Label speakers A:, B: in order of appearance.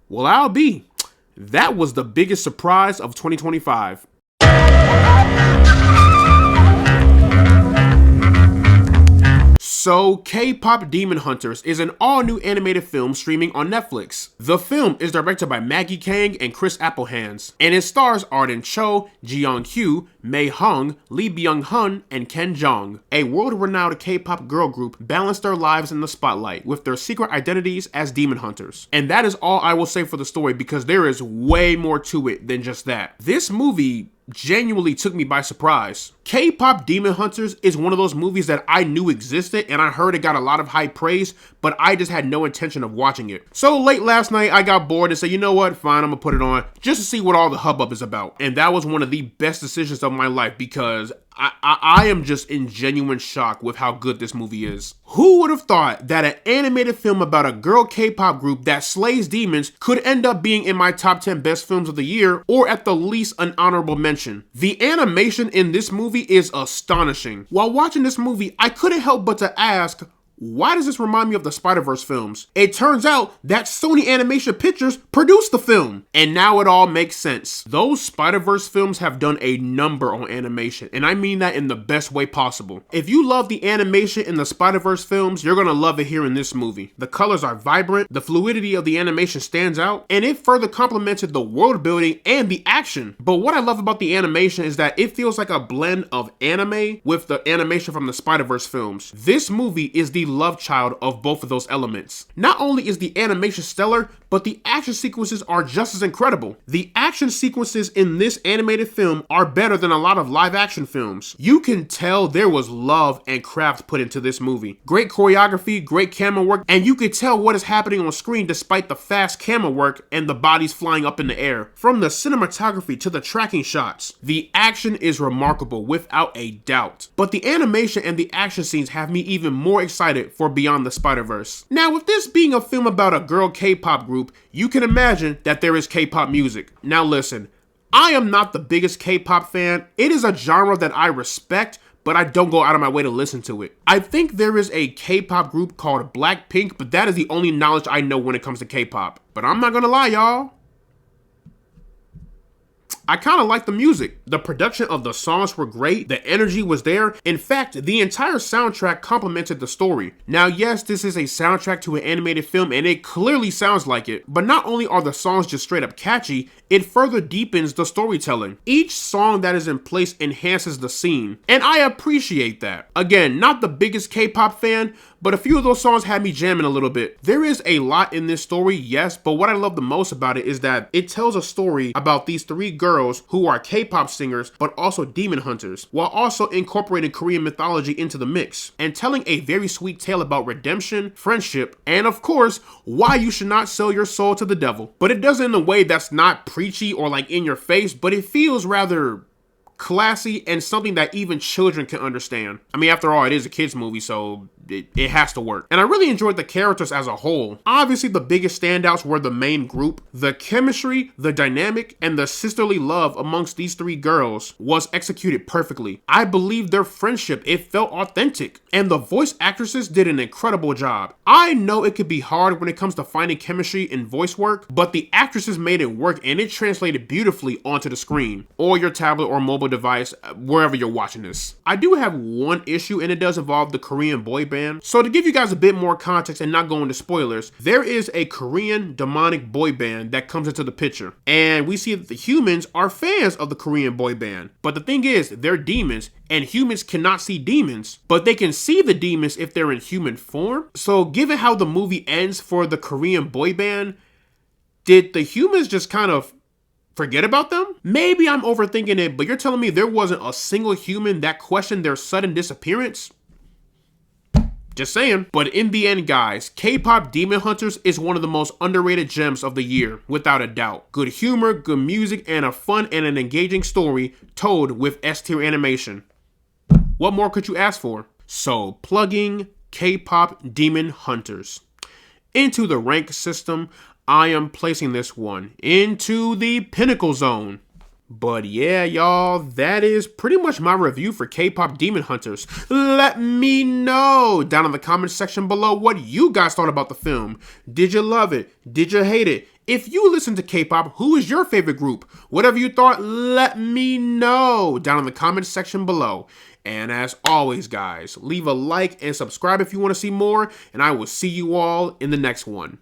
A: Well, I'll be. That was the biggest surprise of 2025. So, KPop Demon Hunters is an all-new animated film streaming on Netflix. The film is directed by Maggie Kang and Chris Applehands, and it stars Arden Cho, Ji-young Hyo, Mei Hung, Lee Byung-hun, and Ken Jeong. A world-renowned K-pop girl group balance their lives in the spotlight with their secret identities as demon hunters. And that is all I will say for the story, because there is way more to it than just that. This movie genuinely took me by surprise. KPop Demon Hunters is one of those movies that I knew existed, and I heard it got a lot of high praise, but I just had no intention of watching it. So late last night, I got bored and said, you know what, fine, I'm gonna put it on just to see what all the hubbub is about. And that was one of the best decisions of my life, because I am just in genuine shock with how good this movie is. Who would have thought that an animated film about a girl K-pop group that slays demons could end up being in my top 10 best films of the year, or at the least an honorable mention? The animation in this movie is astonishing. While watching this movie, I couldn't help but to ask, why does this remind me of the Spider-Verse films? It turns out that Sony Animation Pictures produced the film, and now it all makes sense. Those Spider-Verse films have done a number on animation, and I mean that in the best way possible. If you love the animation in the Spider-Verse films, you're gonna love it here in this movie. The colors are vibrant, the fluidity of the animation stands out, and it further complemented the world building and the action. But what I love about the animation is that it feels like a blend of anime with the animation from the Spider-Verse films. This movie is the love child of both of those elements. Not only is the animation stellar, but the action sequences are just as incredible. The action sequences in this animated film are better than a lot of live action films. You can tell there was love and craft put into this movie. Great choreography, great camera work, and you can tell what is happening on screen despite the fast camera work and the bodies flying up in the air. From the cinematography to the tracking shots, the action is remarkable without a doubt. But the animation and the action scenes have me even more excited for Beyond the Spider-Verse. Now, with this being a film about a girl K-pop group, you can imagine that there is K-pop music. Now listen, I am not the biggest K-pop fan. It is a genre that I respect, but I don't go out of my way to listen to it. I think there is a K-pop group called Blackpink, but that is the only knowledge I know when it comes to K-pop. But I'm not gonna lie, y'all, I kind of like the music. The production of the songs were great, the energy was there. In fact, the entire soundtrack complemented the story. Now yes, this is a soundtrack to an animated film and it clearly sounds like it, but not only are the songs just straight up catchy, it further deepens the storytelling. Each song that is in place enhances the scene, and I appreciate that. Again, not the biggest K-pop fan, but a few of those songs had me jamming a little bit. There is a lot in this story, yes, but what I love the most about it is that it tells a story about these three girls who are K-pop singers, but also demon hunters, while also incorporating Korean mythology into the mix, and telling a very sweet tale about redemption, friendship, and of course, why you should not sell your soul to the devil. But it does it in a way that's not preachy or like in your face, but it feels rather classy and something that even children can understand. I mean, after all, it is a kids movie, so it has to work. And I really enjoyed the characters as a whole. Obviously, the biggest standouts were the main group. The chemistry, the dynamic, and the sisterly love amongst these three girls was executed perfectly. I believe their friendship, it felt authentic. And the voice actresses did an incredible job. I know it could be hard when it comes to finding chemistry in voice work, but the actresses made it work and it translated beautifully onto the screen, or your tablet or mobile device, wherever you're watching this. I do have one issue, and it does involve the Korean boy band. So to give you guys a bit more context and not go into spoilers, there is a Korean demonic boy band that comes into the picture, and we see that the humans are fans of the Korean boy band. But the thing is, they're demons, and humans cannot see demons, but they can see the demons if they're in human form. So given how the movie ends for the Korean boy band, did the humans just kind of forget about them? Maybe I'm overthinking it, but you're telling me there wasn't a single human that questioned their sudden disappearance? Just saying. But in the end, guys, KPop Demon Hunters is one of the most underrated gems of the year, without a doubt. Good humor, good music, and a fun and an engaging story told with S-tier animation. What more could you ask for? So, plugging KPop Demon Hunters into the rank system, I am placing this one into the pinnacle zone. But yeah, y'all, that is pretty much my review for KPop Demon Hunters. Let me know down in the comment section below what you guys thought about the film. Did you love it? Did you hate it? If you listen to K-pop, who is your favorite group? Whatever you thought, let me know down in the comments section below. And as always, guys, leave a like and subscribe if you want to see more, and I will see you all in the next one.